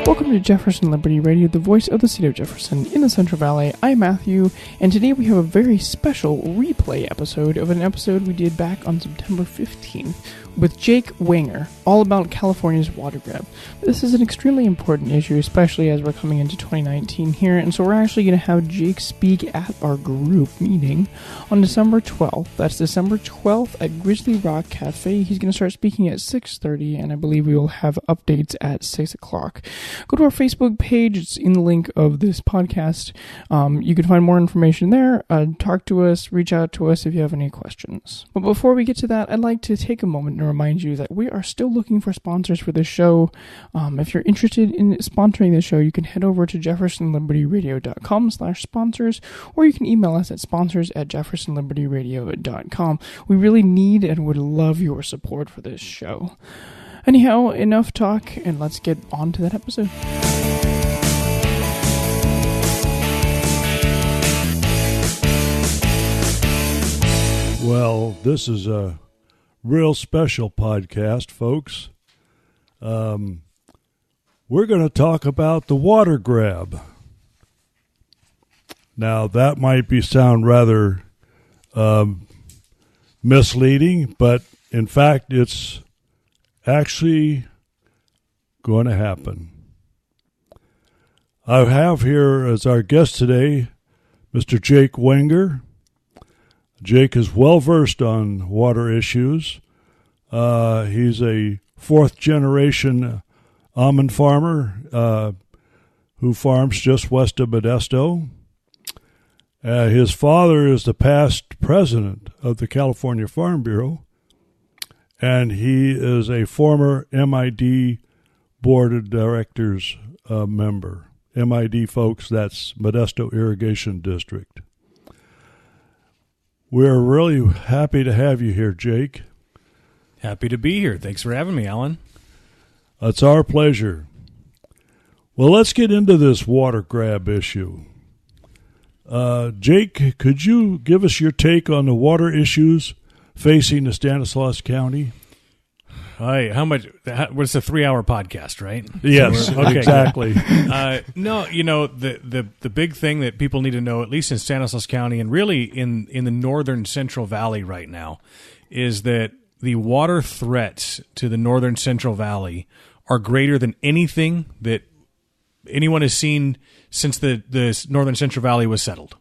Welcome to Jefferson Liberty Radio, the voice of the State of Jefferson in the Central Valley. I'm Matthew, and today we have a very special replay episode of an episode we did back on September 15th with Jake Wenger, all about California's water grab. This is an extremely important issue, especially as we're coming into 2019 here, and so we're actually going to have Jake speak at our group meeting on December 12th. That's December 12th at Grizzly Rock Cafe. He's going to start speaking at 6:30, and I believe we will have updates at 6 o'clock. Go to our Facebook page. It's in the link of this podcast. You can find more information there. Talk to us. Reach out to us if you have any questions. But before we get to that, I'd like to take a moment to remind you that we are still looking for sponsors for this show. If you're interested in sponsoring the show, you can head over to jeffersonlibertyradio.com/sponsors, or you can email us at sponsors@jeffersonlibertyradio.com. We really need and would love your support for this show. Anyhow, enough talk, and let's get on to that episode. Well, this is a real special podcast, folks. We're going to talk about the water grab. Now, that might sound rather misleading, but in fact, it's actually going to happen. I have here as our guest today Mr. Jake Wenger. Jake is well versed on water issues. He's a fourth-generation almond farmer who farms just west of Modesto. His father is the past president of the California Farm Bureau, and he is a former MID Board of Directors member. MID, folks, that's Modesto Irrigation District. We're really happy to have you here, Jake. Happy to be here. Thanks for having me, Alan. It's our pleasure. Well, let's get into this water grab issue. Jake, could you give us your take on the water issues facing the Stanislaus County? Hi, what's a 3-hour podcast, right? Yes, So okay, exactly. No, the big thing that people need to know, at least in Stanislaus County and really in the northern Central Valley right now, is that the water threats to the northern Central Valley are greater than anything that anyone has seen since the northern Central Valley was settled.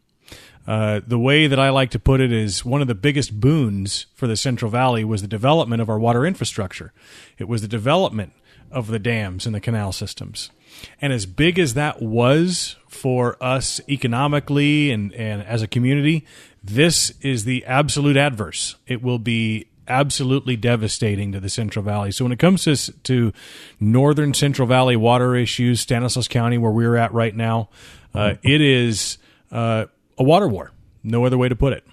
The way that I like to put it is one of the biggest boons for the Central Valley was the development of our water infrastructure. It was the development of the dams and the canal systems. And as big as that was for us economically and as a community, this is the absolute adverse. It will be absolutely devastating to the Central Valley. So when it comes to northern Central Valley water issues, Stanislaus County, where we're at right now, it is a water war. No other way to put it.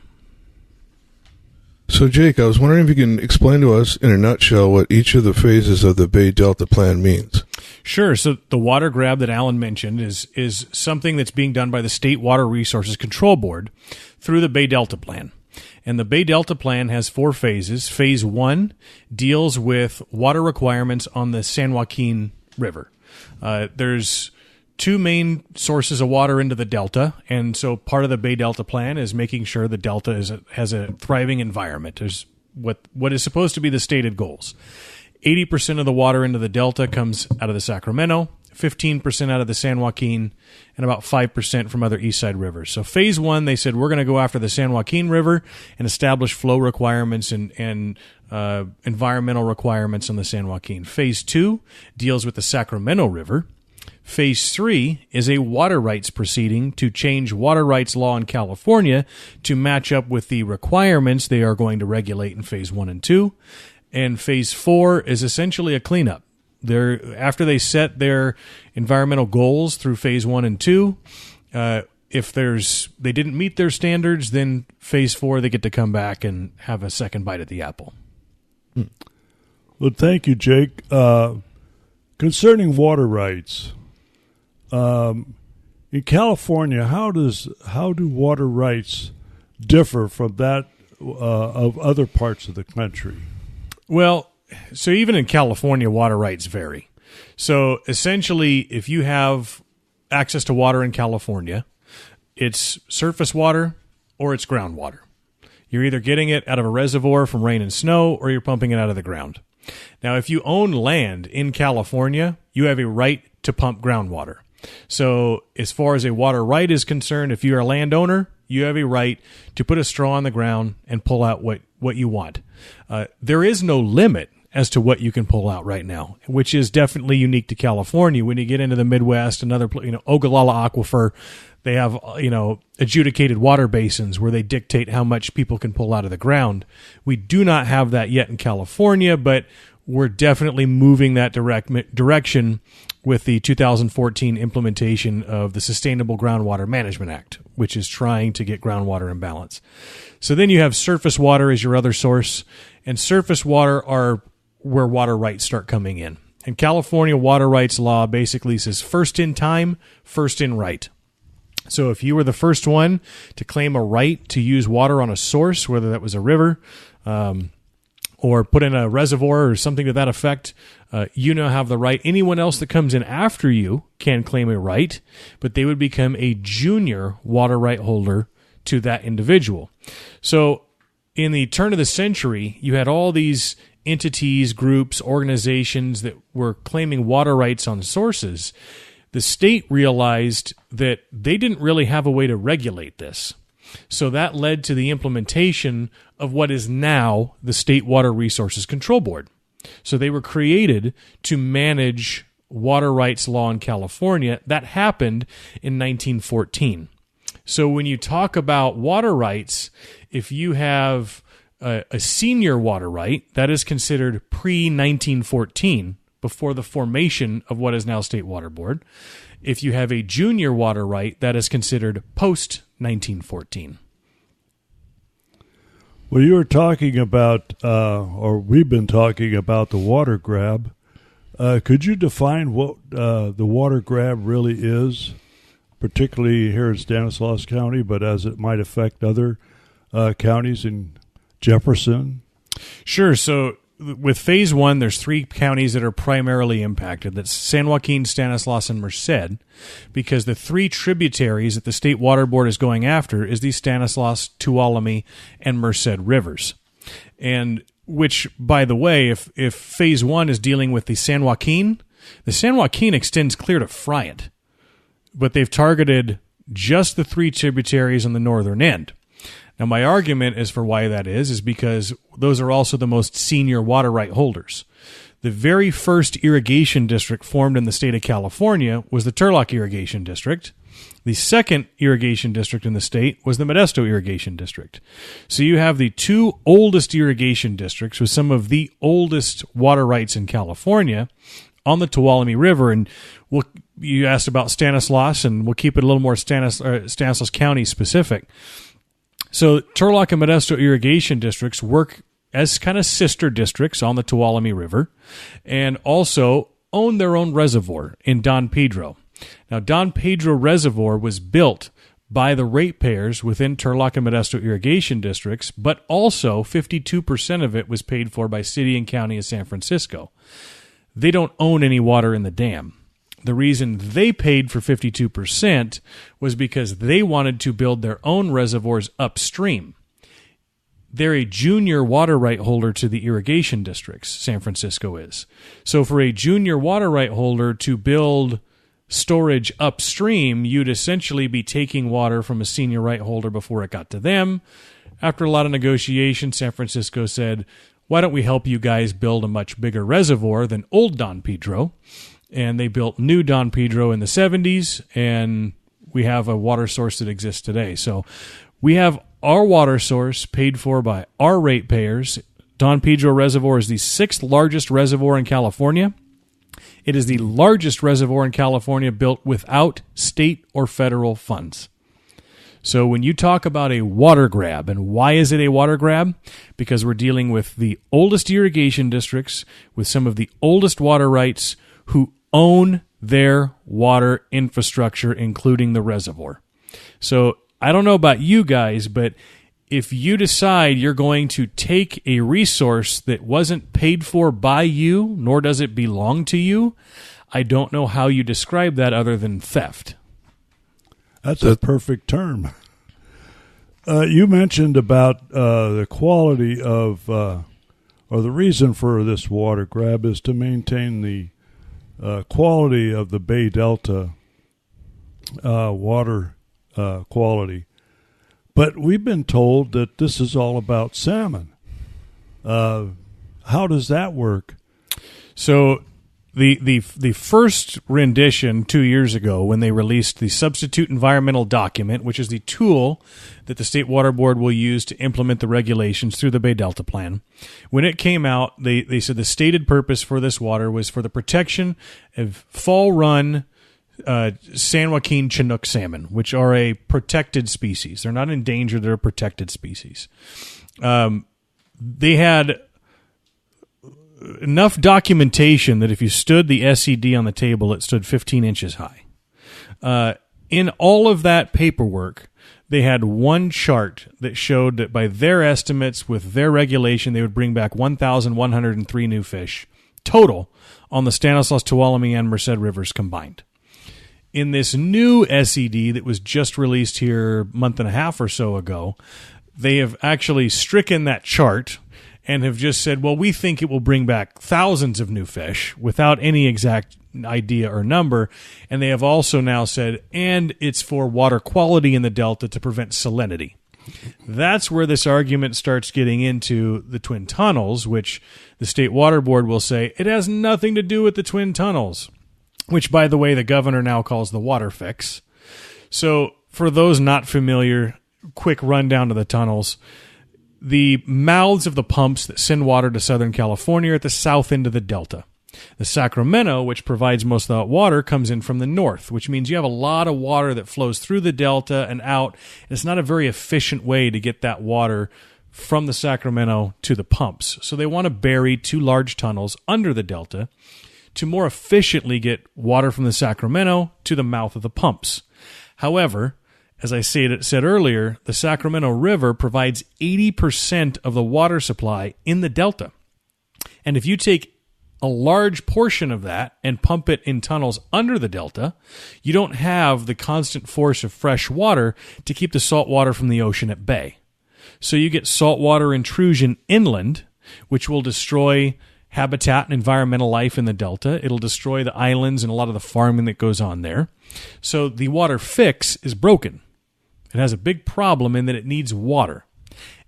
So, Jake, I was wondering if you can explain to us in a nutshell what each of the phases of the Bay Delta Plan means. Sure. So the water grab that Alan mentioned is something that's being done by the State Water Resources Control Board through the Bay Delta Plan. And the Bay Delta Plan has 4 phases. Phase 1 deals with water requirements on the San Joaquin River. There's 2 main sources of water into the Delta, and so part of the Bay Delta Plan is making sure the Delta has a thriving environment. There's what is supposed to be the stated goals. 80% of the water into the Delta comes out of the Sacramento, 15% out of the San Joaquin, and about 5% from other east side rivers. So phase 1, they said, we're going to go after the San Joaquin River and establish flow requirements and environmental requirements on the San Joaquin. Phase 2 deals with the Sacramento River. Phase 3 is a water rights proceeding to change water rights law in California to match up with the requirements they are going to regulate in Phase 1 and 2. And Phase 4 is essentially a cleanup. After they set their environmental goals through Phase 1 and 2, if they didn't meet their standards, then Phase 4 they get to come back and have a second bite at the apple. Well, thank you, Jake. Concerning water rights, in California, how do water rights differ from that of other parts of the country? Well, so even in California, water rights vary. So essentially, if you have access to water in California, it's surface water or it's groundwater. You're either getting it out of a reservoir from rain and snow or you're pumping it out of the ground. Now, if you own land in California, you have a right to pump groundwater. So as far as a water right is concerned, if you're a landowner, you have a right to put a straw on the ground and pull out what you want. There is no limit as to what you can pull out right now, which is definitely unique to California. When you get into the Midwest, Ogallala Aquifer, they have, adjudicated water basins where they dictate how much people can pull out of the ground. We do not have that yet in California, but we're definitely moving that direction with the 2014 implementation of the Sustainable Groundwater Management Act, which is trying to get groundwater in balance. So then you have surface water as your other source, and surface water are where water rights start coming in. And California water rights law basically says first in time, first in right. So if you were the first one to claim a right to use water on a source, whether that was a river or put in a reservoir or something to that effect, you now have the right. Anyone else that comes in after you can claim a right, but they would become a junior water right holder to that individual. So in the turn of the century, you had all these entities, groups, organizations that were claiming water rights on sources. The state realized that they didn't really have a way to regulate this. So that led to the implementation of what is now the State Water Resources Control Board. So they were created to manage water rights law in California. That happened in 1914. So when you talk about water rights, if you have a senior water right, that is considered pre-1914, before the formation of what is now State Water Board. If you have a junior water right, that is considered post-1914. Well, you were talking about, or we've been talking about the water grab. Could you define what the water grab really is, particularly here in Stanislaus County, but as it might affect other counties in Jefferson? Sure. So with Phase 1, there's 3 counties that are primarily impacted. That's San Joaquin, Stanislaus, and Merced, because the 3 tributaries that the State Water Board is going after is the Stanislaus, Tuolumne, and Merced rivers. And which, by the way, if Phase 1 is dealing with the San Joaquin extends clear to Friant, but they've targeted just the 3 tributaries on the northern end. Now, my argument as for why that is because those are also the most senior water right holders. The very first irrigation district formed in the state of California was the Turlock Irrigation District. The second irrigation district in the state was the Modesto Irrigation District. So you have the 2 oldest irrigation districts with some of the oldest water rights in California on the Tuolumne River. And you asked about Stanislaus, and we'll keep it a little more Stanislaus County specific. So Turlock and Modesto irrigation districts work as kind of sister districts on the Tuolumne River and also own their own reservoir in Don Pedro. Now, Don Pedro Reservoir was built by the ratepayers within Turlock and Modesto irrigation districts, but also 52% of it was paid for by city and county of San Francisco. They don't own any water in the dam. The reason they paid for 52% was because they wanted to build their own reservoirs upstream. They're a junior water right holder to the irrigation districts, San Francisco is. So for a junior water right holder to build storage upstream, you'd essentially be taking water from a senior right holder before it got to them. After a lot of negotiation, San Francisco said, why don't we help you guys build a much bigger reservoir than old Don Pedro? And they built new Don Pedro in the 70s, and we have a water source that exists today. So we have our water source paid for by our ratepayers. Don Pedro Reservoir is the 6th largest reservoir in California. It is the largest reservoir in California built without state or federal funds. So when you talk about a water grab, and why is it a water grab? Because we're dealing with the oldest irrigation districts, with some of the oldest water rights, who own their water infrastructure, including the reservoir. So I don't know about you guys, but if you decide you're going to take a resource that wasn't paid for by you, nor does it belong to you, I don't know how you describe that other than theft. That's a perfect term. You mentioned about the quality of, or the reason for this water grab is to maintain the quality of the Bay Delta water quality. But we've been told that this is all about salmon. How does that work? So the first rendition 2 years ago, when they released the substitute environmental document, which is the tool that the State Water Board will use to implement the regulations through the Bay Delta Plan, when it came out, they said the stated purpose for this water was for the protection of fall-run San Joaquin Chinook salmon, which are a protected species. They're not endangered, they're a protected species. They had enough documentation that if you stood the SED on the table, it stood 15 inches high. In all of that paperwork, they had one chart that showed that by their estimates, with their regulation, they would bring back 1,103 new fish total on the Stanislaus, Tuolumne, and Merced rivers combined. In this new SED that was just released here a month and a half or so ago, they have actually stricken that chart and have just said, well, we think it will bring back thousands of new fish without any exact idea or number. And they have also now said, and it's for water quality in the Delta to prevent salinity. That's where this argument starts getting into the twin tunnels, which the State Water Board will say, it has nothing to do with the twin tunnels, which, by the way, the governor now calls the water fix. So for those not familiar, quick rundown of the tunnels. The mouths of the pumps that send water to Southern California are at the south end of the Delta. The Sacramento, which provides most of that water, comes in from the north, which means you have a lot of water that flows through the Delta and out. And it's not a very efficient way to get that water from the Sacramento to the pumps. So they want to bury two large tunnels under the Delta to more efficiently get water from the Sacramento to the mouth of the pumps. However, as I said earlier, the Sacramento River provides 80% of the water supply in the Delta. And if you take a large portion of that and pump it in tunnels under the Delta, you don't have the constant force of fresh water to keep the salt water from the ocean at bay. So you get saltwater intrusion inland, which will destroy habitat and environmental life in the Delta. It'll destroy the islands and a lot of the farming that goes on there. So the water fix is broken. It has a big problem in that it needs water.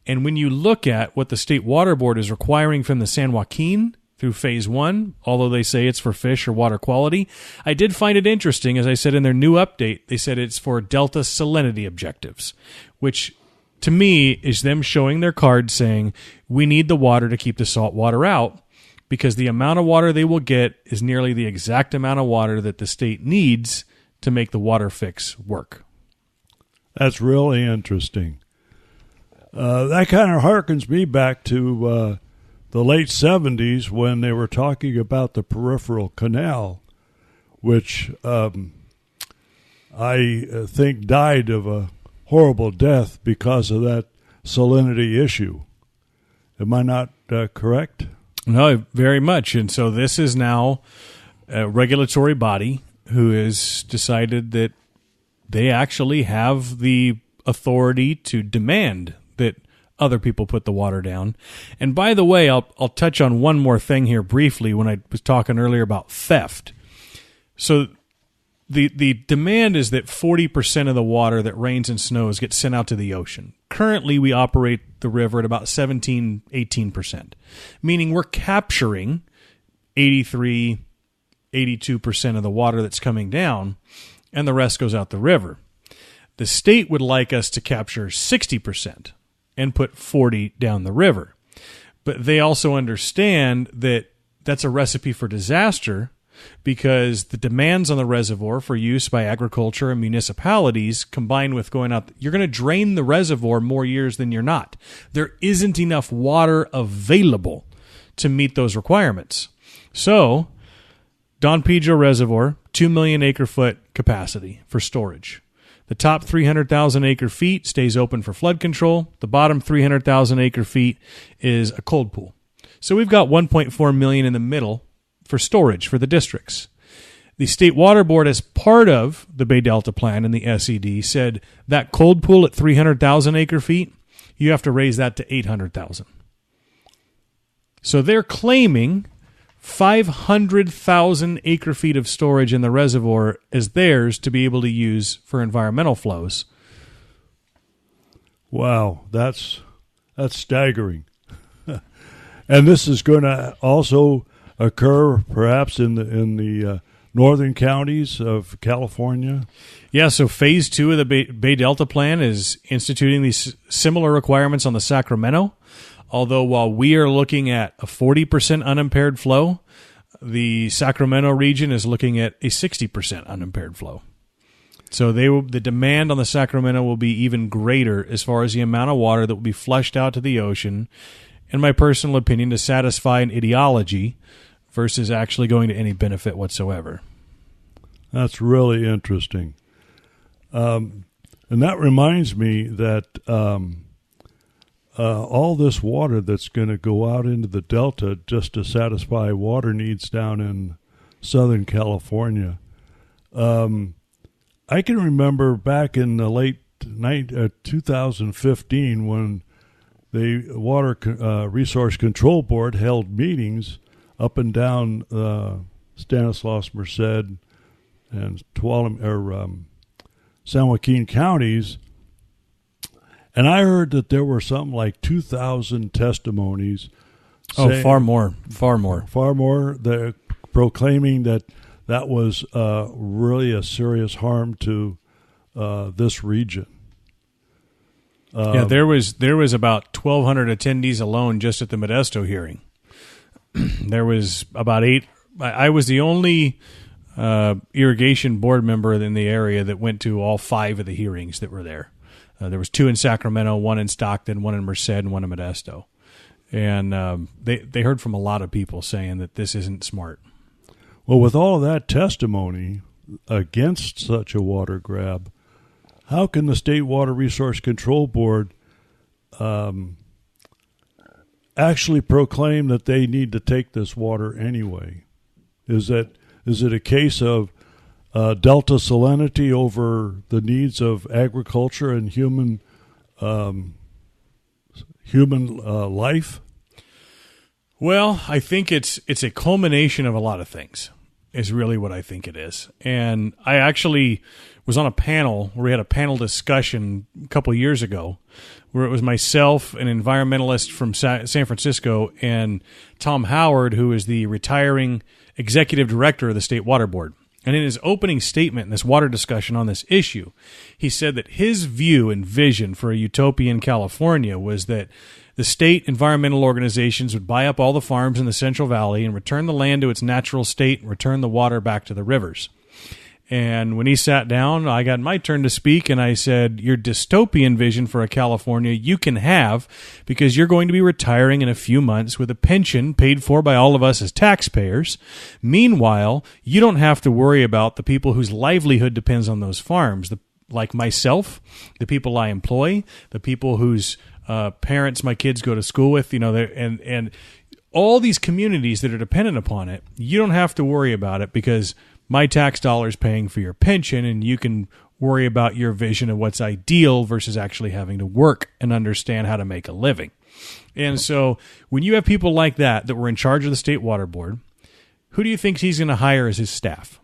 And when you look at what the State Water Board is requiring from the San Joaquin through Phase 1, although they say it's for fish or water quality, I did find it interesting, as I said in their new update, they said it's for Delta salinity objectives, which to me is them showing their card saying, we need the water to keep the salt water out, because the amount of water they will get is nearly the exact amount of water that the state needs to make the water fix work. That's really interesting. That kind of harkens me back to the late 70s when they were talking about the peripheral canal, which I think died of a horrible death because of that salinity issue. Am I not correct? No, very much. And so this is now a regulatory body who has decided that they actually have the authority to demand that other people put the water down. And by the way, I'll touch on one more thing here briefly when I was talking earlier about theft. So the demand is that 40% of the water that rains and snows gets sent out to the ocean. Currently, we operate the river at about 17, 18%, meaning we're capturing 83, 82% of the water that's coming down, and the rest goes out the river. The state would like us to capture 60% and put 40 down the river. But they also understand that that's a recipe for disaster, because the demands on the reservoir for use by agriculture and municipalities combined with going out, you're going to drain the reservoir more years than you're not. There isn't enough water available to meet those requirements. So, Don Pedro Reservoir, 2 million acre foot capacity for storage. The top 300,000 acre feet stays open for flood control. The bottom 300,000 acre feet is a cold pool. So we've got 1.4 million in the middle for storage for the districts. The State Water Board, as part of the Bay Delta Plan and the SED, said that cold pool at 300,000 acre feet, you have to raise that to 800,000. So they're claiming 500,000 acre feet of storage in the reservoir as theirs to be able to use for environmental flows. Wow, that's staggering. And this is going to also occur perhaps in the northern counties of California. Yeah, so phase 2 of the Bay Delta Plan is instituting these similar requirements on the Sacramento. Although while we are looking at a 40% unimpaired flow, the Sacramento region is looking at a 60% unimpaired flow. So the demand on the Sacramento will be even greater as far as the amount of water that will be flushed out to the ocean, in my personal opinion, to satisfy an ideology versus actually going to any benefit whatsoever. That's really interesting. And that reminds me that all this water that's going to go out into the Delta just to satisfy water needs down in Southern California. I can remember back in the late 2015 when the Water Resource Control Board held meetings up and down Stanislaus, Merced, and San Joaquin counties. And I heard that there were something like 2,000 testimonies. Far more. They're proclaiming that was really a serious harm to this region. There was about 1,200 attendees alone just at the Modesto hearing. There was about 8. I was the only irrigation board member in the area that went to all 5 of the hearings that were there. There was 2 in Sacramento, 1 in Stockton, 1 in Merced, and 1 in Modesto. And they heard from a lot of people saying that this isn't smart. Well, with all of that testimony against such a water grab, how can the State Water Resource Control Board actually proclaim that they need to take this water anyway? Is it a case of delta salinity over the needs of agriculture and human life? Well, I think it's a culmination of a lot of things, is really what I think it is. And I actually was on a panel where we had a panel discussion a couple of years ago where it was myself, an environmentalist from San Francisco, and Tom Howard, who is the retiring executive director of the State Water Board. And in his opening statement in this water discussion on this issue, he said that his view and vision for a utopian California was that the state environmental organizations would buy up all the farms in the Central Valley and return the land to its natural state and return the water back to the rivers. And when he sat down, I got my turn to speak, and I said, your dystopian vision for a California you can have because you're going to be retiring in a few months with a pension paid for by all of us as taxpayers. Meanwhile, you don't have to worry about the people whose livelihood depends on those farms, like myself, the people I employ, the people whose parents my kids go to school with, and all these communities that are dependent upon it. You don't have to worry about it because my tax dollars paying for your pension, and you can worry about your vision of what's ideal versus actually having to work and understand how to make a living. And so when you have people like that were in charge of the State Water Board, who do you think he's going to hire as his staff?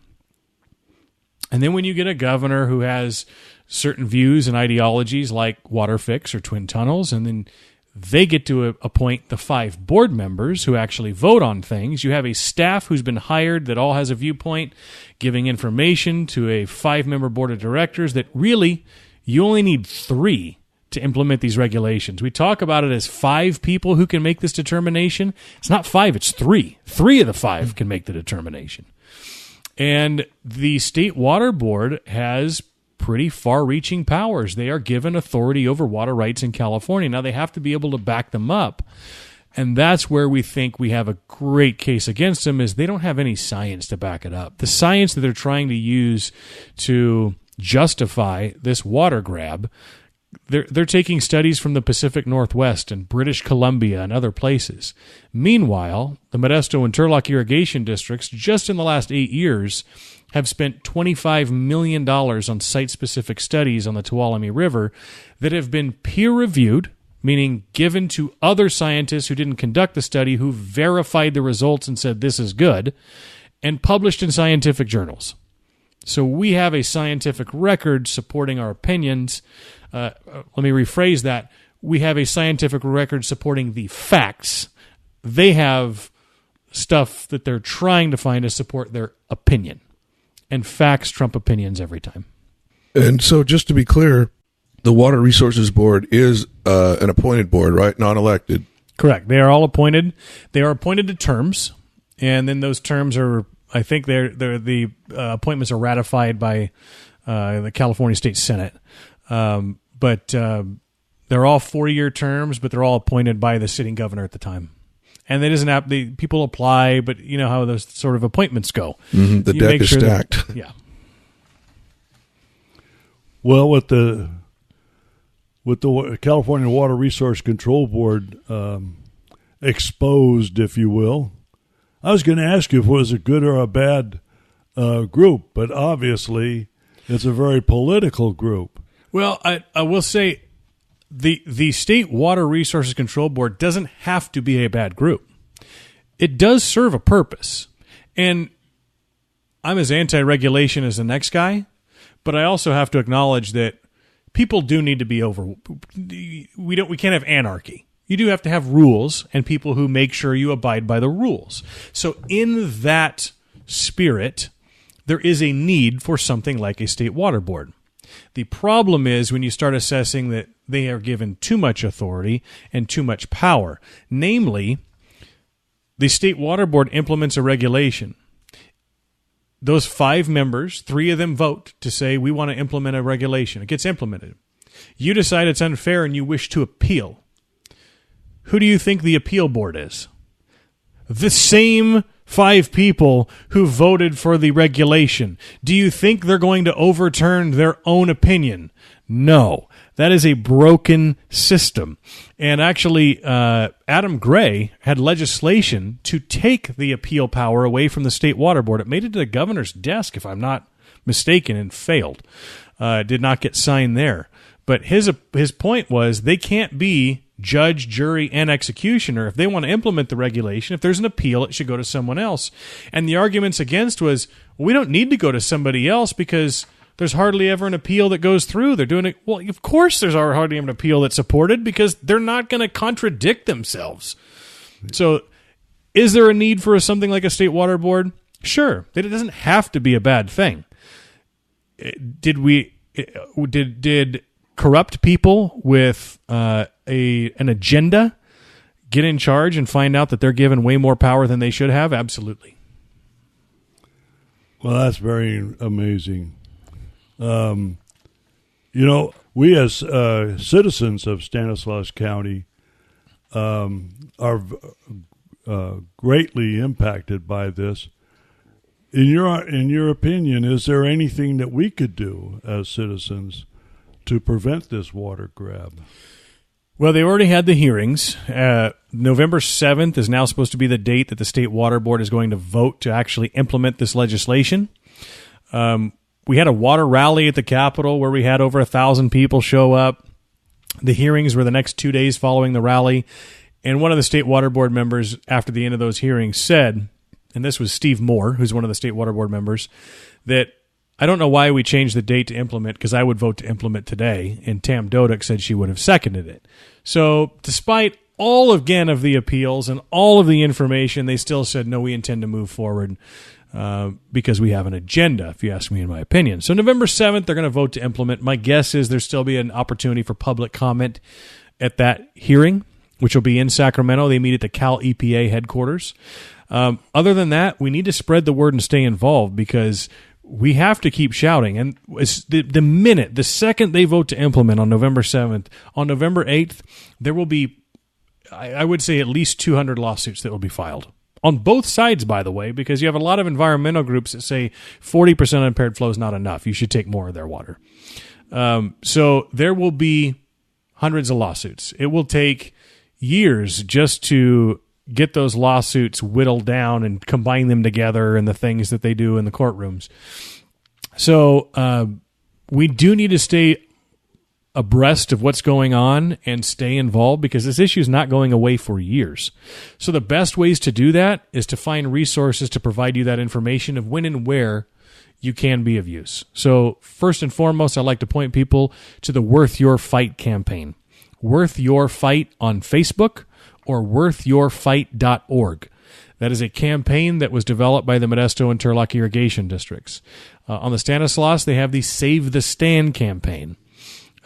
And then when you get a governor who has certain views and ideologies like water fix or twin tunnels, and then they get to appoint the 5 board members who actually vote on things. You have a staff who's been hired that all has a viewpoint, giving information to a 5-member board of directors that really you only need 3 to implement these regulations. We talk about it as 5 people who can make this determination. It's not 5, it's 3. 3 of the 5 can make the determination. And the State Water Board has pretty far-reaching powers. They are given authority over water rights in California. Now, they have to be able to back them up, and that's where we think we have a great case against them, is they don't have any science to back it up. The science that they're trying to use to justify this water grab. They're taking studies from the Pacific Northwest and British Columbia and other places. Meanwhile, the Modesto and Turlock irrigation districts, just in the last 8 years, have spent $25 million on site-specific studies on the Tuolumne River that have been peer-reviewed, meaning given to other scientists who didn't conduct the study, who verified the results and said this is good, and published in scientific journals. So we have a scientific record supporting our opinions. Let me rephrase that. We have a scientific record supporting the facts. They have stuff that they're trying to find to support their opinion. And facts trump opinions every time. And so just to be clear, the Water Resources Board is an appointed board, right? Non-elected. Correct. They are all appointed. They are appointed to terms, and then those terms are, I think the appointments are ratified by the California State Senate. But they're all 4-year terms, but they're all appointed by the sitting governor at the time. And that isn't people apply, but you know how those sort of appointments go. Mm-hmm. The deck is stacked. Yeah. Well, with the California Water Resource Control Board exposed, if you will, I was going to ask you if it was a good or a bad group, but obviously it's a very political group. Well, I will say the State Water Resources Control Board doesn't have to be a bad group. It does serve a purpose. And I'm as anti-regulation as the next guy, but I also have to acknowledge that people do need to be we can't have anarchy. You do have to have rules and people who make sure you abide by the rules. So in that spirit, there is a need for something like a state water board. The problem is when you start assessing that they are given too much authority and too much power. Namely, the state water board implements a regulation. Those 5 members, 3 of them vote to say we want to implement a regulation. It gets implemented. You decide it's unfair and you wish to appeal. Who do you think the appeal board is? The same 5 people who voted for the regulation. Do you think they're going to overturn their own opinion? No. That is a broken system. And actually, Adam Gray had legislation to take the appeal power away from the state water board. It made it to the governor's desk, if I'm not mistaken, and failed. Did not get signed there. But his point was they can't be judge, jury, and executioner. If they want to implement the regulation, if there's an appeal, it should go to someone else. And the arguments against was, well, we don't need to go to somebody else because there's hardly ever an appeal that goes through. They're doing it. Well, of course there's hardly ever an appeal that's supported because they're not going to contradict themselves. So is there a need for something like a state water board? Sure. It doesn't have to be a bad thing. Did corrupt people with an agenda get in charge and find out that they're given way more power than they should have? Absolutely. Well, that's very amazing. We as citizens of Stanislaus County are greatly impacted by this. In your opinion, is there anything that we could do as citizens to prevent this water grab? Well, they already had the hearings. November 7th is now supposed to be the date that the State Water Board is going to vote to actually implement this legislation. We had a water rally at the Capitol where we had over 1,000 people show up. The hearings were the next 2 days following the rally. And one of the State Water Board members, after the end of those hearings, said, and this was Steve Moore, who's one of the State Water Board members, that I don't know why we changed the date to implement, because I would vote to implement today, and Tam Dodek said she would have seconded it. So despite all of the appeals and all of the information, they still said, no, we intend to move forward because we have an agenda, if you ask me in my opinion. So November 7th, they're going to vote to implement. My guess is there'll still be an opportunity for public comment at that hearing, which will be in Sacramento. They meet at the Cal EPA headquarters. Other than that, we need to spread the word and stay involved because we have to keep shouting. And the second they vote to implement on November 7th, on November 8th, there will be, I would say, at least 200 lawsuits that will be filed on both sides, by the way, because you have a lot of environmental groups that say 40% unimpaired flow is not enough. You should take more of their water. So there will be hundreds of lawsuits. It will take years just to get those lawsuits whittled down and combine them together and the things that they do in the courtrooms. So we do need to stay abreast of what's going on and stay involved, because this issue is not going away for years. So the best ways to do that is to find resources to provide you that information of when and where you can be of use. So first and foremost, I'd like to point people to the Worth Your Fight campaign. Worth Your Fight on Facebook or worthyourfight.org. That is a campaign that was developed by the Modesto and Turlock irrigation districts. On the Stanislaus, they have the Save the Stand campaign.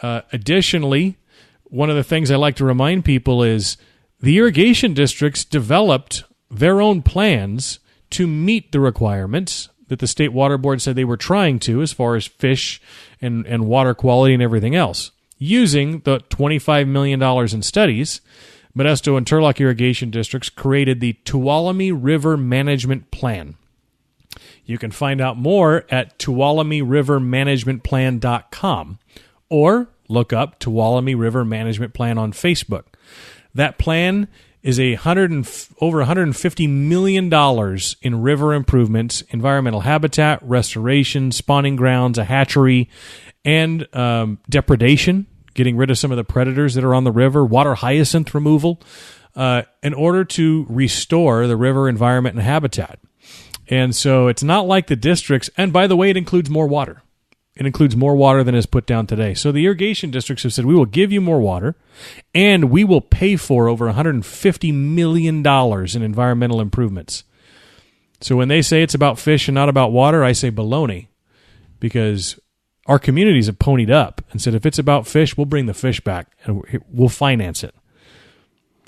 Additionally, one of the things I like to remind people is the irrigation districts developed their own plans to meet the requirements that the State Water Board said they were trying to, as far as fish and water quality and everything else. Using the $25 million in studies, Modesto and Turlock irrigation districts created the Tuolumne River Management Plan. You can find out more at tuolumnerivermanagementplan.com. Or look up Tuolumne River Management Plan on Facebook. That plan is over $150 million in river improvements, environmental habitat, restoration, spawning grounds, a hatchery, and depredation, getting rid of some of the predators that are on the river, water hyacinth removal, in order to restore the river environment and habitat. And so it's not like the districts, and by the way, it includes more water. It includes more water than is put down today. So the irrigation districts have said, we will give you more water, and we will pay for over $150 million in environmental improvements. So when they say it's about fish and not about water, I say baloney, because our communities have ponied up and said, if it's about fish, we'll bring the fish back and we'll finance it.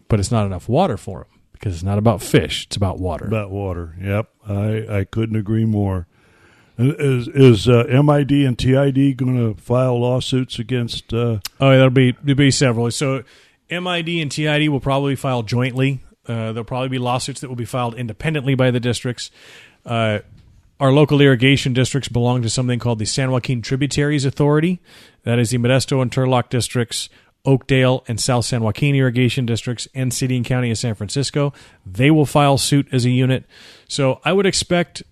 But it's not enough water for them, because it's not about fish, it's about water. About water, yep. I couldn't agree more. Is MID and TID going to file lawsuits against? There'll be several. So MID and TID will probably file jointly. There'll probably be lawsuits that will be filed independently by the districts. Our local irrigation districts belong to something called the San Joaquin Tributaries Authority. That is the Modesto and Turlock districts, Oakdale and South San Joaquin irrigation districts, and City and County of San Francisco. They will file suit as a unit. So I would expect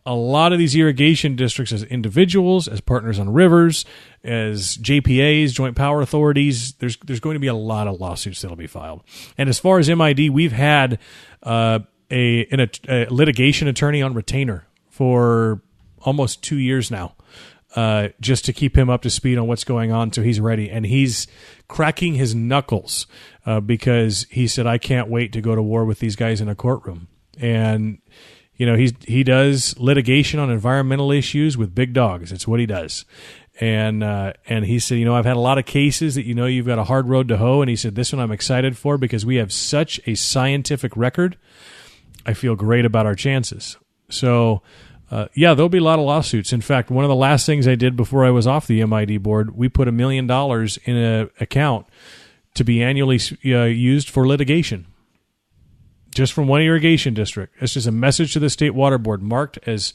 a lot of these irrigation districts, as individuals, as partners on rivers, as JPAs, joint power authorities, there's going to be a lot of lawsuits that will be filed. And as far as MID, we've had a litigation attorney on retainer for almost 2 years now, just to keep him up to speed on what's going on, so he's ready. And he's cracking his knuckles because he said, I can't wait to go to war with these guys in a courtroom. And you know, he does litigation on environmental issues with big dogs. It's what he does. And he said, I've had a lot of cases that, you've got a hard road to hoe. And he said, this one I'm excited for because we have such a scientific record. I feel great about our chances. So, there'll be a lot of lawsuits. In fact, one of the last things I did before I was off the MID board, we put $1 million in an account to be annually used for litigation. Just from one irrigation district. It's just a message to the State Water Board marked as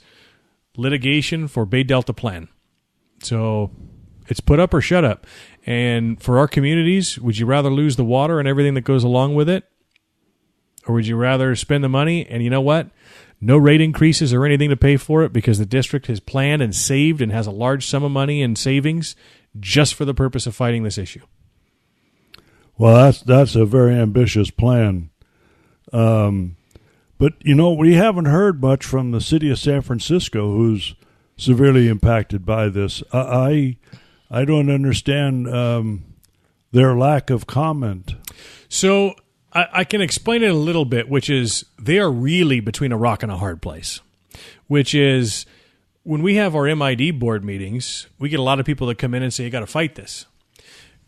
litigation for Bay Delta Plan. So it's put up or shut up. And for our communities, would you rather lose the water and everything that goes along with it? Or would you rather spend the money and you know what? No rate increases or anything to pay for it, because the district has planned and saved and has a large sum of money in savings just for the purpose of fighting this issue. Well, that's a very ambitious plan. But, we haven't heard much from the city of San Francisco, who's severely impacted by this. I don't understand their lack of comment. So I can explain it a little bit, which is they are really between a rock and a hard place, which is when we have our MID board meetings, we get a lot of people that come in and say, you got to fight this.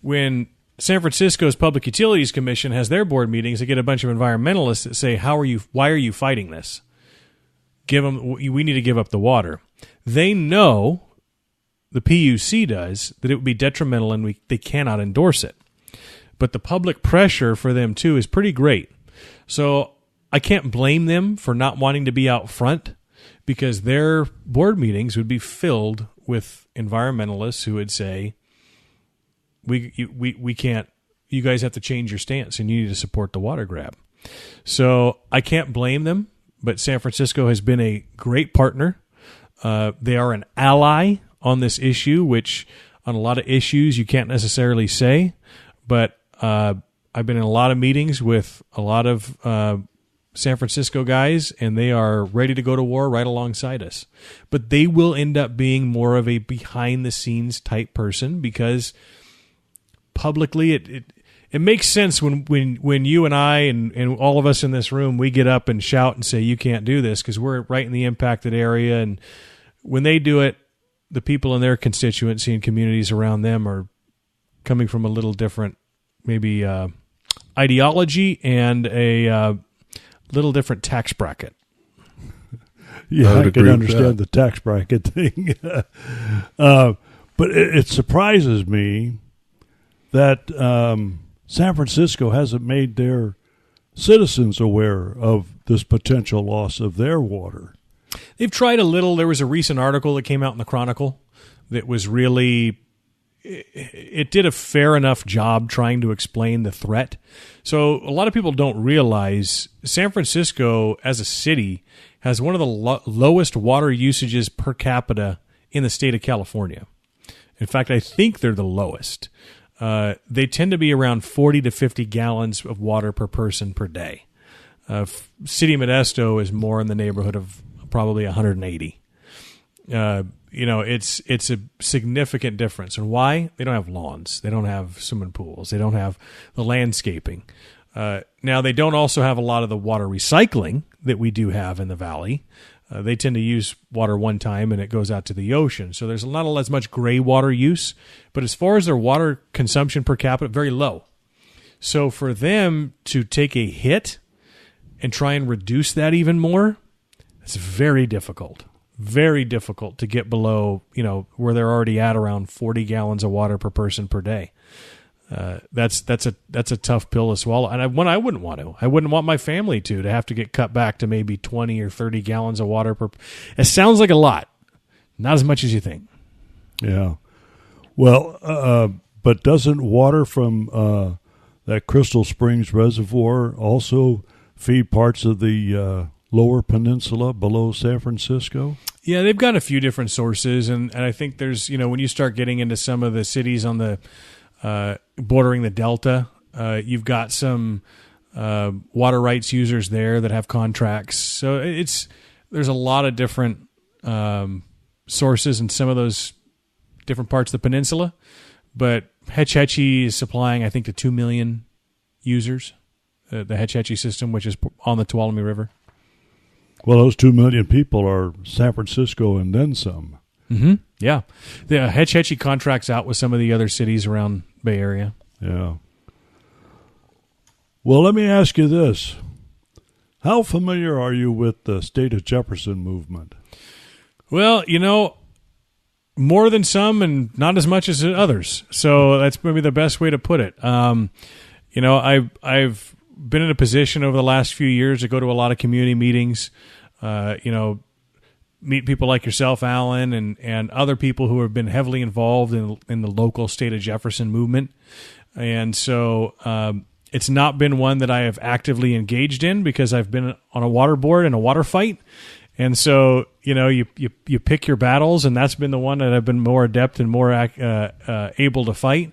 When San Francisco's Public Utilities Commission has their board meetings, they get a bunch of environmentalists that say, why are you fighting this? We need to give up the water. They know, the PUC does, that it would be detrimental and they cannot endorse it. But the public pressure for them, too, is pretty great. So I can't blame them for not wanting to be out front, because their board meetings would be filled with environmentalists who would say, we can't, you guys have to change your stance and you need to support the water grab. So I can't blame them, but San Francisco has been a great partner. They are an ally on this issue, which on a lot of issues you can't necessarily say, but I've been in a lot of meetings with a lot of San Francisco guys, and they are ready to go to war right alongside us. But they will end up being more of a behind-the-scenes type person, because publicly it makes sense when you and I and all of us in this room, we get up and shout and say, you can't do this, because we're right in the impacted area. And when they do it, the people in their constituency and communities around them are coming from a little different, maybe ideology and a little different tax bracket. Yeah, I can understand the tax bracket thing. But it surprises me that San Francisco hasn't made their citizens aware of this potential loss of their water. They've tried a little. There was a recent article that came out in the Chronicle that was really, it did a fair enough job trying to explain the threat. So a lot of people don't realize San Francisco as a city has one of the lowest water usages per capita in the state of California. In fact, I think they're the lowest. They tend to be around 40 to 50 gallons of water per person per day. City Modesto is more in the neighborhood of probably 180. It's a significant difference. And why? They don't have lawns. They don't have swimming pools. They don't have the landscaping. Now, they don't also have a lot of the water recycling that we do have in the valley. They tend to use water one time and it goes out to the ocean. So there's not as much gray water use. But as far as their water consumption per capita, very low. So for them to take a hit and try and reduce that even more, it's very difficult. Very difficult to get below, where they're already at around 40 gallons of water per person per day. That's a tough pill to swallow, and I wouldn't want to. I wouldn't want my family to have to get cut back to maybe 20 or 30 gallons of water per. It sounds like a lot, not as much as you think. Yeah, well, but doesn't water from that Crystal Springs Reservoir also feed parts of the lower peninsula below San Francisco? Yeah, they've got a few different sources, and I think there's, when you start getting into some of the cities on the bordering the Delta, you've got some water rights users there that have contracts. So there's a lot of different sources in some of those different parts of the peninsula, but Hetch Hetchy is supplying, I think, to 2 million users, the Hetch Hetchy system, which is on the Tuolumne River. Well, those 2 million people are San Francisco and then some. Mm-hmm. Yeah. The Hetch Hetchy contracts out with some of the other cities around Bay Area. Yeah. Well, let me ask you this. How familiar are you with the State of Jefferson movement? Well, more than some and not as much as others. So that's maybe the best way to put it. I've been in a position over the last few years to go to a lot of community meetings, meet people like yourself, Alan, and other people who have been heavily involved in the local State of Jefferson movement. And so it's not been one that I have actively engaged in because I've been on a water board and a water fight. And so, you pick your battles, and that's been the one that I've been more adept and more able to fight.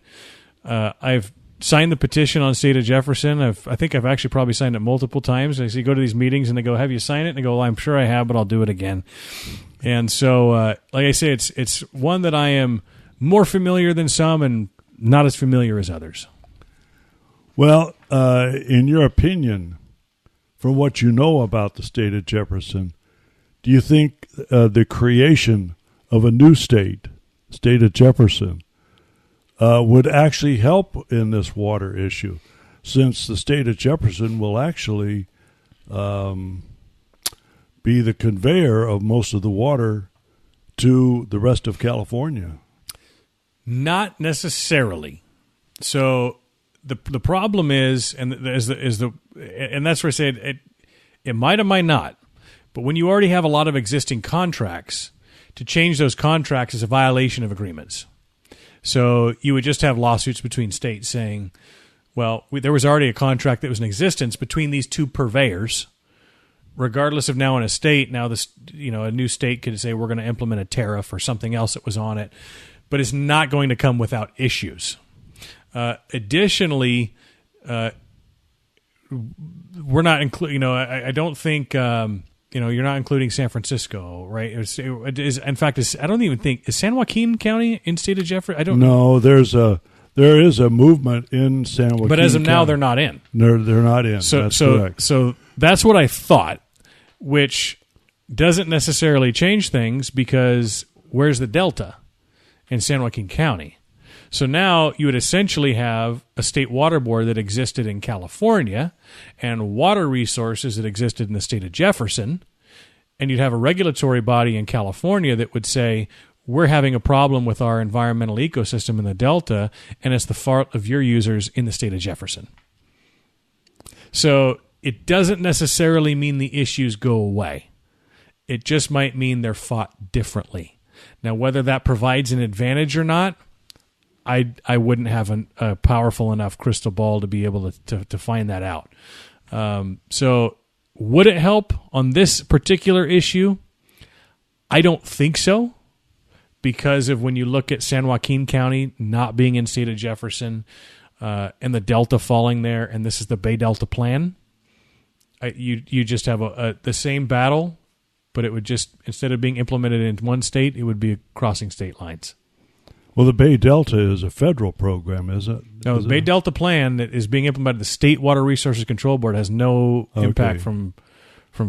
I've signed the petition on State of Jefferson. I think I've actually probably signed it multiple times. I see, go to these meetings and they go, "Have you signed it?" And I go, "Well, I'm sure I have, but I'll do it again." And so, like I say, it's one that I am more familiar than some and not as familiar as others. Well, in your opinion, from what you know about the State of Jefferson, do you think the creation of a new state of Jefferson, would actually help in this water issue, since the State of Jefferson will actually be the conveyor of most of the water to the rest of California? Not necessarily. So the problem is, and that's where I said It might or might not. But when you already have a lot of existing contracts, to change those contracts is a violation of agreements. So you would just have lawsuits between states saying, well, there was already a contract that was in existence between these two purveyors. Regardless of now in a state, now this, a new state could say we're going to implement a tariff or something else that was on it, but it's not going to come without issues. Additionally, we're not including. I don't think you're not including San Francisco, right? In fact, I don't even think is San Joaquin County in state of Jefferson. I don't. No, there is a movement in San Joaquin, but as of now, County. they're not in. They're not in. That's correct. So that's what I thought, which doesn't necessarily change things because where's the delta in San Joaquin County? So now you would essentially have a state water board that existed in California and water resources that existed in the state of Jefferson, and you'd have a regulatory body in California that would say, we're having a problem with our environmental ecosystem in the Delta, and it's the fault of your users in the state of Jefferson. So it doesn't necessarily mean the issues go away. It just might mean they're fought differently. Now, whether that provides an advantage or not, I wouldn't have a powerful enough crystal ball to be able to find that out. So would it help on this particular issue? I don't think so, because of when you look at San Joaquin County not being in state of Jefferson and the Delta falling there, and this is the Bay Delta Plan, you just have the same battle, but it would just, instead of being implemented in one state, it would be crossing state lines. Well, the Bay Delta is a federal program, is it? No, the Bay Delta Plan that is being implemented, the State Water Resources Control Board, has no impact from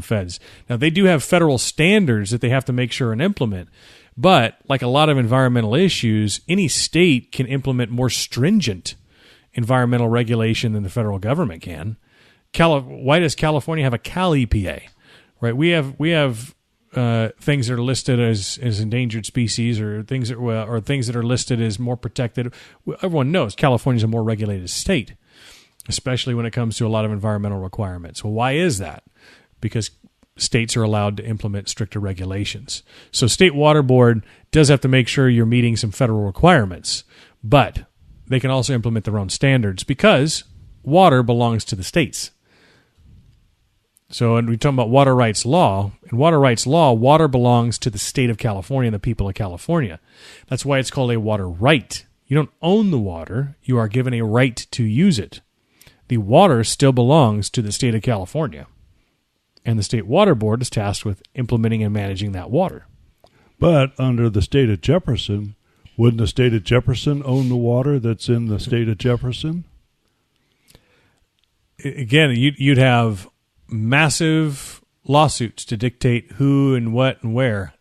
feds. Now, they do have federal standards that they have to make sure and implement, but like a lot of environmental issues, any state can implement more stringent environmental regulation than the federal government can. Why does California have a Cal EPA? Right? We have things that are listed as endangered species, or things that are listed as more protected. Everyone knows California is a more regulated state, especially when it comes to a lot of environmental requirements. Well, why is that? Because states are allowed to implement stricter regulations. So State Water Board does have to make sure you're meeting some federal requirements, but they can also implement their own standards because water belongs to the states. So when we talk about water rights law, in water rights law, water belongs to the state of California and the people of California. That's why it's called a water right. You don't own the water. You are given a right to use it. The water still belongs to the state of California. And the State Water Board is tasked with implementing and managing that water. But under the state of Jefferson, wouldn't the state of Jefferson own the water that's in the state of Jefferson? Again, you'd have massive lawsuits to dictate who and what and where.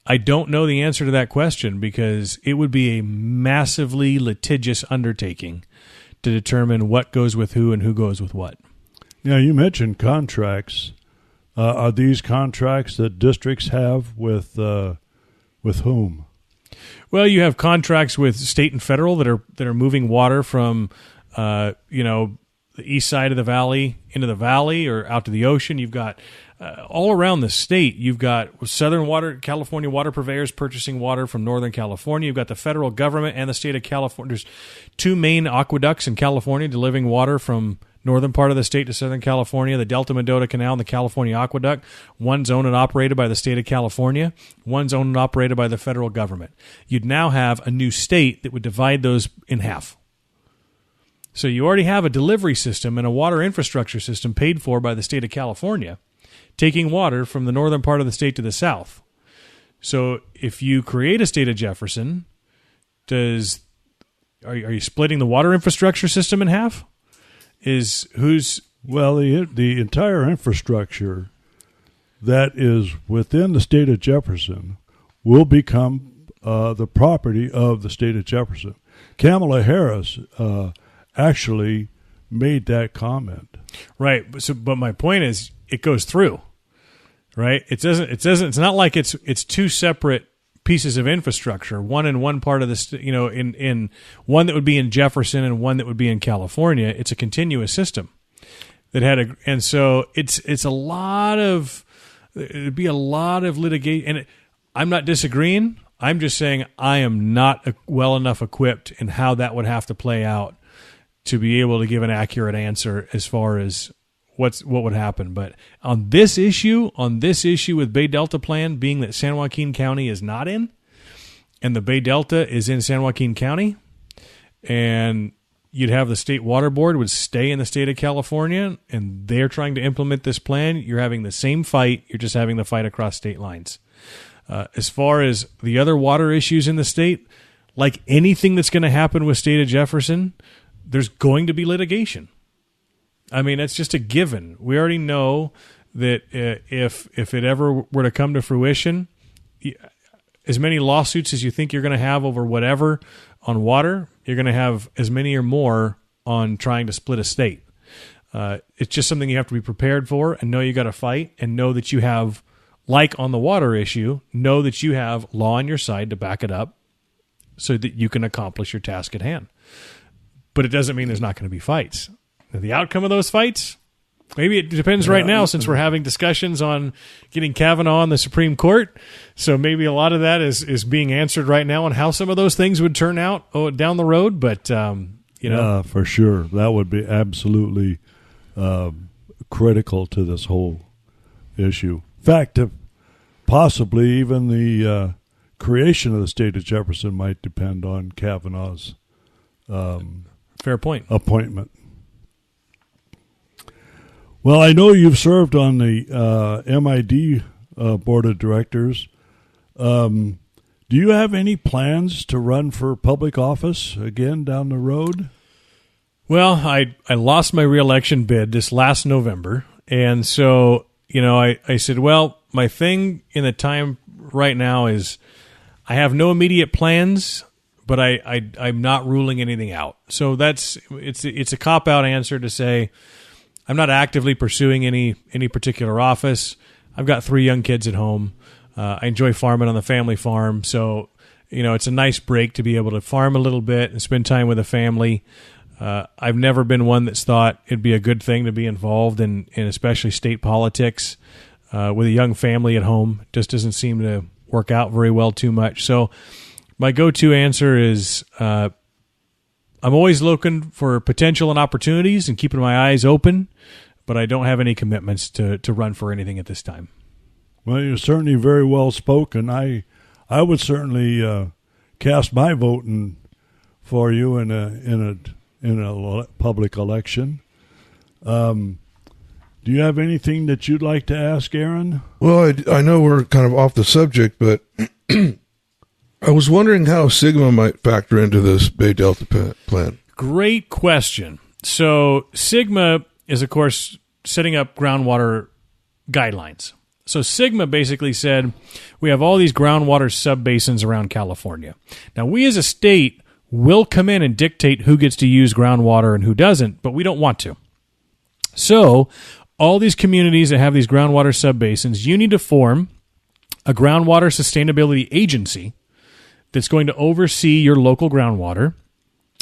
I don't know the answer to that question because it would be a massively litigious undertaking to determine what goes with who and who goes with what. Yeah, you mentioned contracts. Are these contracts that districts have with whom? Well, you have contracts with state and federal that are moving water from the east side of the valley into the valley or out to the ocean. You've got all around the state. You've got California water purveyors purchasing water from Northern California. You've got the federal government and the state of California. There's two main aqueducts in California delivering water from northern part of the state to Southern California, the Delta-Mendota Canal and the California Aqueduct. One's owned and operated by the state of California. One's owned and operated by the federal government. You'd now have a new state that would divide those in half. So you already have a delivery system and a water infrastructure system paid for by the state of California, taking water from the northern part of the state to the south. So if you create a state of Jefferson, are you splitting the water infrastructure system in half? Well, the entire infrastructure that is within the state of Jefferson will become the property of the state of Jefferson. Kamala Harris actually made that comment. Right. But my point is, it goes through. Right. It's not like it's two separate pieces of infrastructure. One in one part of the in one that would be in Jefferson and one that would be in California. It's a continuous system. that had and so it'd be a lot of litigation. And I'm not disagreeing. I'm just saying I am not well enough equipped in how that would have to play out to be able to give an accurate answer as far as what would happen. But on this issue with Bay Delta Plan, being that San Joaquin County is not in, and the Bay Delta is in San Joaquin County, and you'd have the State Water Board would stay in the state of California, and they're trying to implement this plan. You're having the same fight. You're just having the fight across state lines. As far as the other water issues in the state, like anything that's going to happen with State of Jefferson, there's going to be litigation. I mean, that's just a given. We already know that if it ever were to come to fruition, as many lawsuits as you think you're going to have over whatever on water, you're going to have as many or more on trying to split a state. It's just something you have to be prepared for and know you got to fight and know that you have, like on the water issue, know that you have law on your side to back it up so that you can accomplish your task at hand. But it doesn't mean there's not going to be fights. Now, the outcome of those fights, maybe it depends right now since we're having discussions on getting Kavanaugh on the Supreme Court. So maybe a lot of that is being answered right now on how some of those things would turn out down the road. But, Yeah, for sure. That would be absolutely critical to this whole issue. In fact, possibly even the creation of the state of Jefferson might depend on Kavanaugh's fair point appointment. Well, I know you've served on the MID board of directors. Do you have any plans to run for public office again down the road? Well, I lost my reelection bid this last November, and so I said, well, my thing in the time right now is I have no immediate plans, but I'm not ruling anything out. So it's a cop-out answer to say I'm not actively pursuing any particular office. I've got 3 young kids at home. I enjoy farming on the family farm, so it's a nice break to be able to farm a little bit and spend time with the family. I've never been one that's thought it'd be a good thing to be involved in especially state politics with a young family at home. Just doesn't seem to work out very well too much. So my go-to answer is I'm always looking for potential and opportunities and keeping my eyes open, but I don't have any commitments to run for anything at this time. Well, you're certainly very well spoken. I would certainly cast my vote for you in a public election. Do you have anything that you'd like to ask, Aaron? Well, I know we're kind of off the subject, but I was wondering how Sigma might factor into this Bay Delta plan. Great question. So Sigma is, of course, setting up groundwater guidelines. So Sigma basically said, we have all these groundwater subbasins around California. Now, we as a state will come in and dictate who gets to use groundwater and who doesn't, but we don't want to. So all these communities that have these groundwater subbasins, you need to form a groundwater sustainability agency that's going to oversee your local groundwater.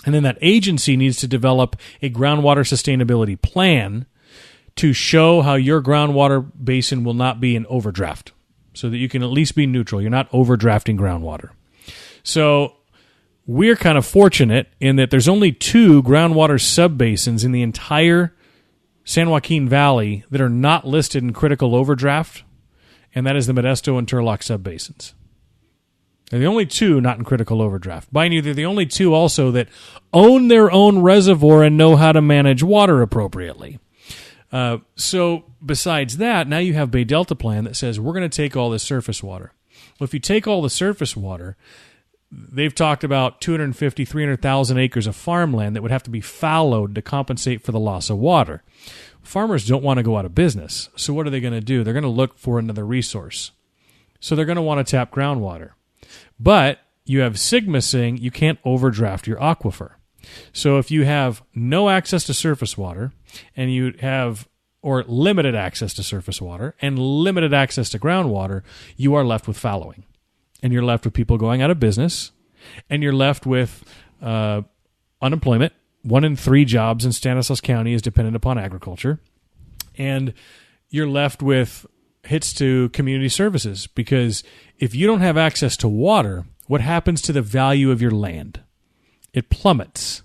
And then that agency needs to develop a groundwater sustainability plan to show how your groundwater basin will not be in overdraft so that you can at least be neutral. You're not overdrafting groundwater. So we're kind of fortunate in that there's only 2 groundwater subbasins in the entire San Joaquin Valley that are not listed in critical overdraft, and that is the Modesto and Turlock subbasins. They're the only 2 not in critical overdraft. Mind you, they're the only 2 also that own their own reservoir and know how to manage water appropriately. So besides that, now you have Bay Delta Plan that says we're going to take all this surface water. Well, if you take all the surface water, they've talked about 250, 300,000 acres of farmland that would have to be fallowed to compensate for the loss of water. Farmers don't want to go out of business. So what are they going to do? They're going to look for another resource. So they're going to want to tap groundwater. But you have Sigma saying you can't overdraft your aquifer. So if you have no access to surface water and you have, or limited access to surface water and limited access to groundwater, you are left with fallowing. And you're left with people going out of business, and you're left with unemployment. 1 in 3 jobs in Stanislaus County is dependent upon agriculture. And you're left with hits to community services, because if you don't have access to water, what happens to the value of your land? It plummets.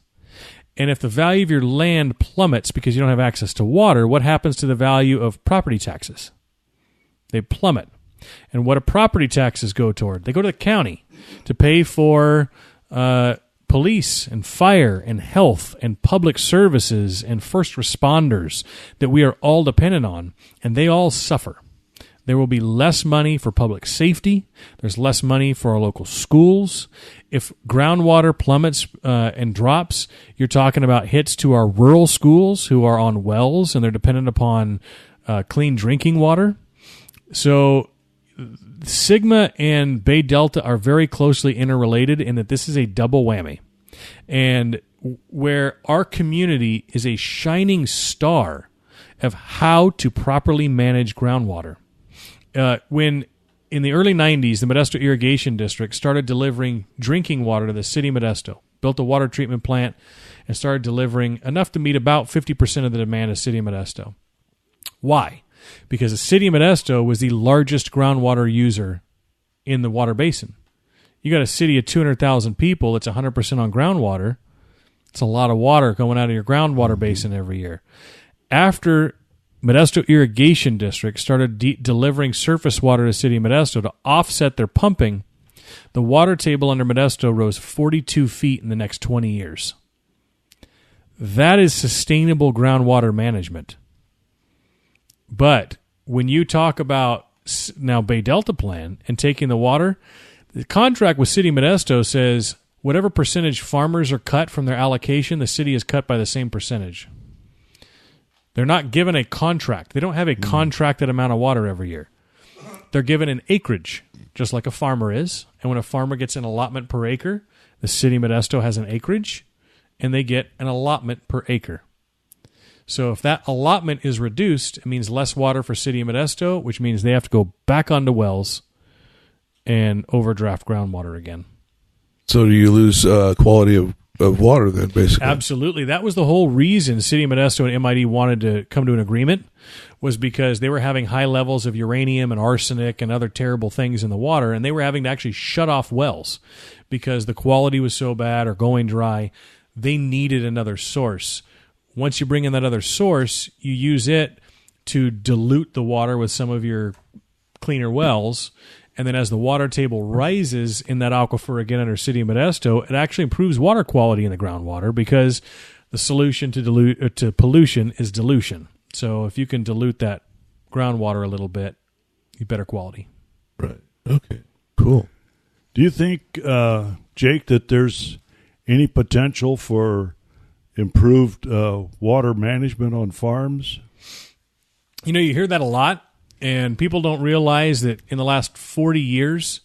And if the value of your land plummets because you don't have access to water, what happens to the value of property taxes? They plummet. And what do property taxes go toward? They go to the county to pay for police and fire and health and public services and first responders that we are all dependent on, and they all suffer. There will be less money for public safety. There's less money for our local schools. If groundwater plummets and drops, you're talking about hits to our rural schools who are on wells and they're dependent upon clean drinking water. So Sigma and Bay Delta are very closely interrelated in that this is a double whammy. And where our community is a shining star of how to properly manage groundwater. When in the early 90s, the Modesto Irrigation District started delivering drinking water to the city of Modesto, built a water treatment plant, and started delivering enough to meet about 50% of the demand of the city of Modesto. Why? Because the city of Modesto was the largest groundwater user in the water basin. You got a city of 200,000 people that's 100% on groundwater. It's a lot of water going out of your groundwater basin every year. After Modesto Irrigation District started delivering surface water to the city of Modesto to offset their pumping, the water table under Modesto rose 42 feet in the next 20 years. That is sustainable groundwater management. But when you talk about now Bay Delta Plan and taking the water, the contract with City Modesto says whatever percentage farmers are cut from their allocation, the city is cut by the same percentage. They're not given a contract. They don't have a contracted amount of water every year. They're given an acreage, just like a farmer is. And when a farmer gets an allotment per acre, the city of Modesto has an acreage, and they get an allotment per acre. So if that allotment is reduced, it means less water for city of Modesto, which means they have to go back onto wells and overdraft groundwater again. So do you lose quality of water then, basically? Absolutely. That was the whole reason City of Modesto and MID wanted to come to an agreement, was because they were having high levels of uranium and arsenic and other terrible things in the water, and they were having to actually shut off wells because the quality was so bad or going dry. They needed another source. Once you bring in that other source, you use it to dilute the water with some of your cleaner wells. And then as the water table rises in that aquifer again under City of Modesto, it actually improves water quality in the groundwater because the solution to pollution is dilution. So if you can dilute that groundwater a little bit, you get better quality. Right. Okay. Cool. Do you think, Jake, that there's any potential for improved water management on farms? You know, you hear that a lot. And people don't realize that in the last 40 years,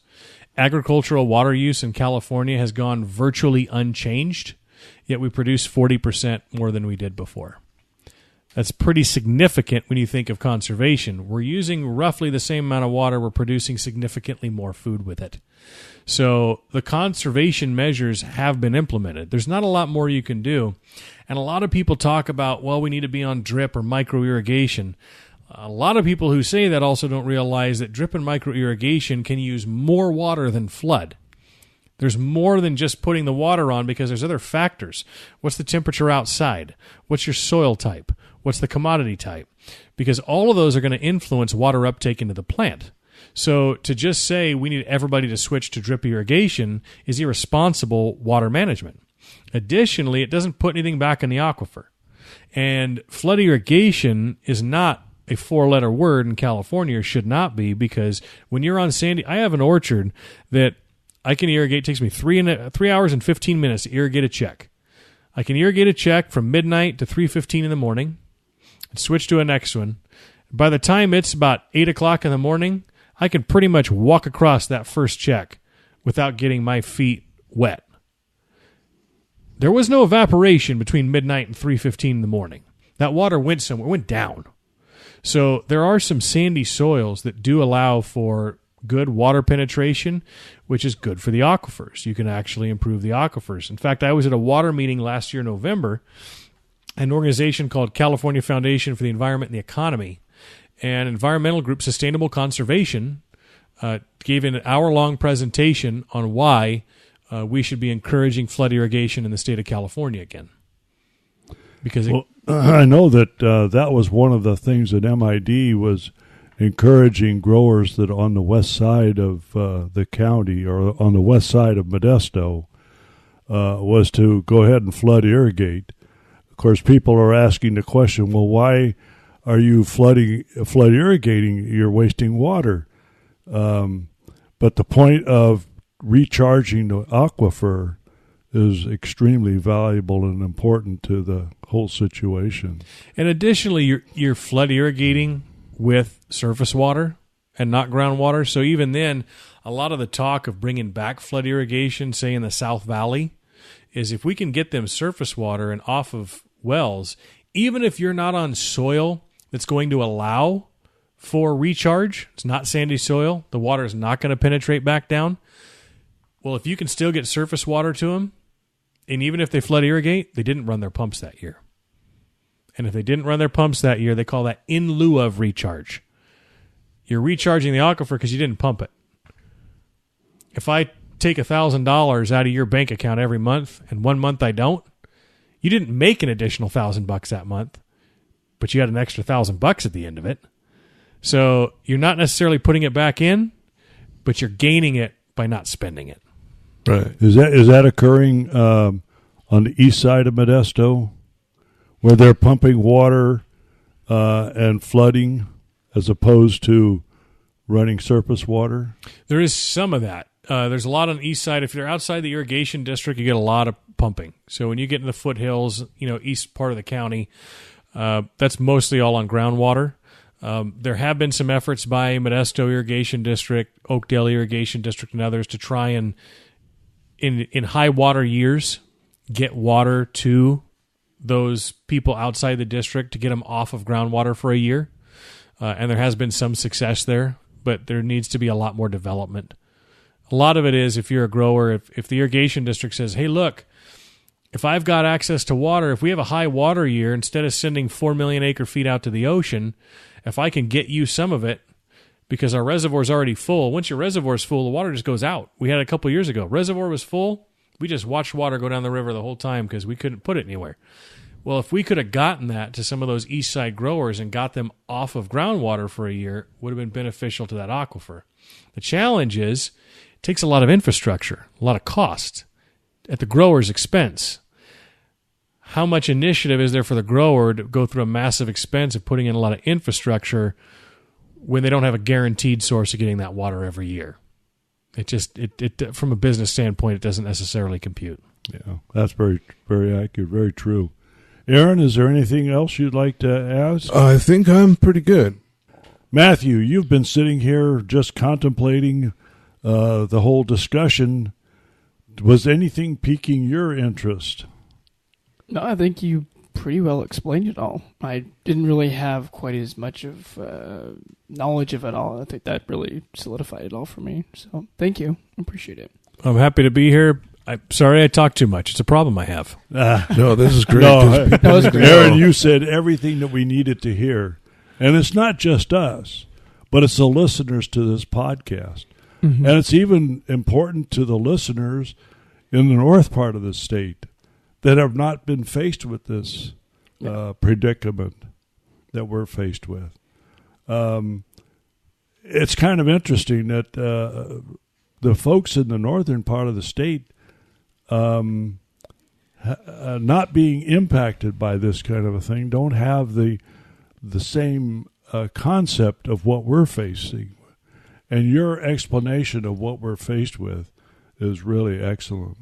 agricultural water use in California has gone virtually unchanged, yet we produce 40% more than we did before. That's pretty significant when you think of conservation. We're using roughly the same amount of water, we're producing significantly more food with it. So the conservation measures have been implemented. There's not a lot more you can do. And a lot of people talk about, well, we need to be on drip or micro irrigation. A lot of people who say that also don't realize that drip and micro irrigation can use more water than flood. There's more than just putting the water on because there's other factors. What's the temperature outside? What's your soil type? What's the commodity type? Because all of those are going to influence water uptake into the plant. So to just say we need everybody to switch to drip irrigation is irresponsible water management. Additionally, it doesn't put anything back in the aquifer. And flood irrigation is not a 4-letter word in California, or should not be, because when you're on sandy, I have an orchard that I can irrigate. It takes me 3 hours and 15 minutes to irrigate a check. I can irrigate a check from midnight to 3:15 in the morning and switch to a next one. By the time it's about 8 o'clock in the morning, I can pretty much walk across that first check without getting my feet wet. There was no evaporation between midnight and 3:15 in the morning. That water went somewhere, went down. So there are some sandy soils that do allow for good water penetration, which is good for the aquifers. You can actually improve the aquifers. In fact, I was at a water meeting last year in November an organization called California Foundation for the Environment and the Economy, and environmental group Sustainable Conservation gave an hour-long presentation on why we should be encouraging flood irrigation in the state of California again. Because I know that that was one of the things that MID was encouraging growers that on the west side of the county, or on the west side of Modesto, was to go ahead and flood irrigate. Of course, people are asking the question, well, why are you flood irrigating? You're wasting water. But the point of recharging the aquifer is extremely valuable and important to the whole situation. And additionally, you're flood irrigating with surface water and not groundwater. So even then, a lot of the talk of bringing back flood irrigation, say in the South Valley, is if we can get them surface water and off of wells, even if you're not on soil that's going to allow for recharge, it's not sandy soil, the water is not going to penetrate back down. Well, if you can still get surface water to them, and even if they flood irrigate, they didn't run their pumps that year. And if they didn't run their pumps that year, they call that in lieu of recharge. You're recharging the aquifer because you didn't pump it. If I take $1,000 out of your bank account every month, and 1 month I don't, you didn't make an additional $1,000 that month, but you had an extra $1,000 at the end of it. So you're not necessarily putting it back in, but you're gaining it by not spending it. Right. Is that occurring on the east side of Modesto, where they're pumping water and flooding as opposed to running surface water? There is some of that. There's a lot on the east side. If you're outside the irrigation district, you get a lot of pumping. So when you get in the foothills, east part of the county, that's mostly all on groundwater. There have been some efforts by Modesto Irrigation District, Oakdale Irrigation District, and others to try and, in high water years, get water to those people outside the district to get them off of groundwater for a year. And there has been some success there, but there needs to be a lot more development. A lot of it is, if you're a grower, if the irrigation district says, hey, look, if I've got access to water, if we have a high water year, instead of sending 4 million acre feet out to the ocean, if I can get you some of it, because our reservoir's already full. Once your reservoir's full, the water just goes out. We had it a couple of years ago. Reservoir was full. We just watched water go down the river the whole time because we couldn't put it anywhere. Well, if we could have gotten that to some of those east side growers and got them off of groundwater for a year, it would have been beneficial to that aquifer. The challenge is it takes a lot of infrastructure, a lot of cost at the grower's expense. How much initiative is there for the grower to go through a massive expense of putting in a lot of infrastructure when they don't have a guaranteed source of getting that water every year? It from a business standpoint, it doesn't necessarily compute. Yeah, that's very, very accurate, very true. Aaron, is there anything else you'd like to ask? I think I'm pretty good. Matthew, you've been sitting here just contemplating the whole discussion. Was anything piquing your interest? No, I think you pretty well explained it all. I didn't really have quite as much of knowledge of it all. I think that really solidified it all for me. So thank you. I appreciate it. I'm happy to be here. I'm sorry I talk too much. It's a problem I have. No, this is great. That was great. Aaron, you said everything that we needed to hear. And it's not just us, but it's the listeners to this podcast. Mm-hmm. And it's even important to the listeners in the north part of the state that have not been faced with this predicament that we're faced with. It's kind of interesting that the folks in the northern part of the state not being impacted by this kind of a thing don't have the same concept of what we're facing. And your explanation of what we're faced with is really excellent.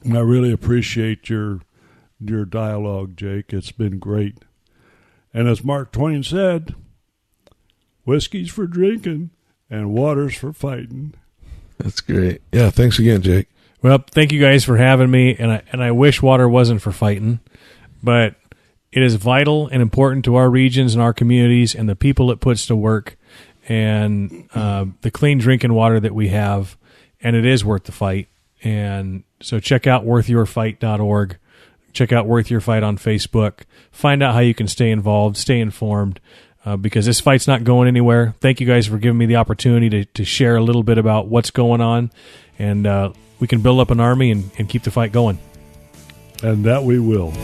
And I really appreciate your dialogue, Jake. It's been great. And as Mark Twain said, whiskey's for drinking and water's for fighting. That's great. Yeah, thanks again, Jake. Well, thank you guys for having me, and I wish water wasn't for fighting, but it is vital and important to our regions and our communities and the people it puts to work and the clean drinking water that we have, and it is worth the fight. And so check out worthyourfight.org. Check out Worth Your Fight on Facebook. Find out how you can stay involved, stay informed, because this fight's not going anywhere. Thank you guys for giving me the opportunity to share a little bit about what's going on, and we can build up an army and keep the fight going. And that we will.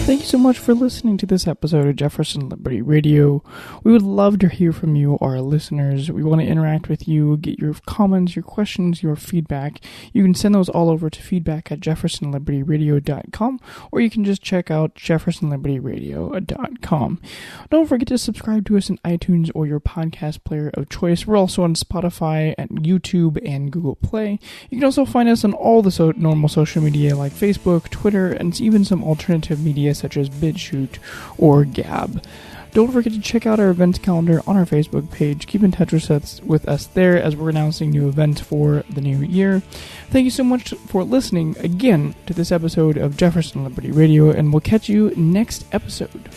Thank you so much for listening to this episode of Jefferson Liberty Radio. We would love to hear from you, our listeners. We want to interact with you, get your comments, your questions, your feedback. You can send those all over to feedback@jeffersonlibertyradio.com, or you can just check out jeffersonlibertyradio.com. Don't forget to subscribe to us in iTunes or your podcast player of choice. We're also on Spotify, and YouTube, and Google Play. You can also find us on all the normal social media like Facebook, Twitter, and even some alternative media such as BitChute or Gab. Don't forget to check out our events calendar on our Facebook page. Keep in touch with us there as we're announcing new events for the new year. Thank you so much for listening again to this episode of Jefferson Liberty Radio, and we'll catch you next episode.